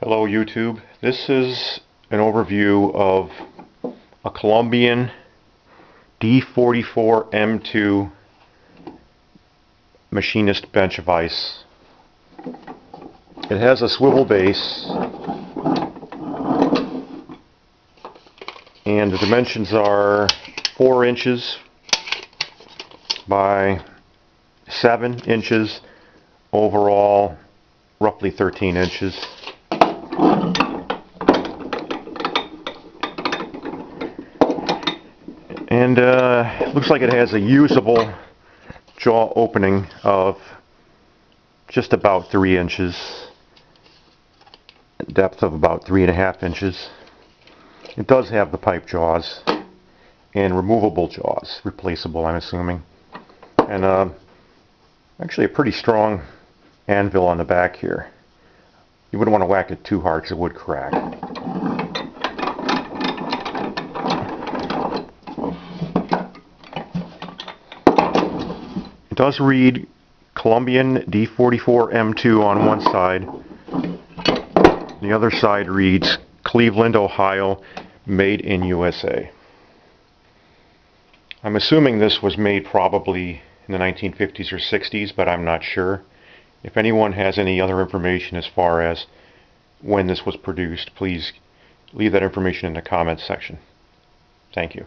Hello YouTube. This is an overview of a Columbian D44 M2 Machinist bench vise. It has a swivel base and the dimensions are 4 inches by 7 inches, overall roughly 13 inches. And it looks like it has a usable jaw opening of just about 3 inches, depth of about 3.5 inches. It does have the pipe jaws and removable jaws, replaceable I'm assuming, and actually a pretty strong anvil on the back here. You wouldn't want to whack it too hard because it would crack. It does read Columbian D44 M2 on one side. The other side reads Cleveland, Ohio, made in USA. I'm assuming this was made probably in the 1950s or 60s, but I'm not sure. If anyone has any other information as far as when this was produced, please leave that information in the comments section. Thank you.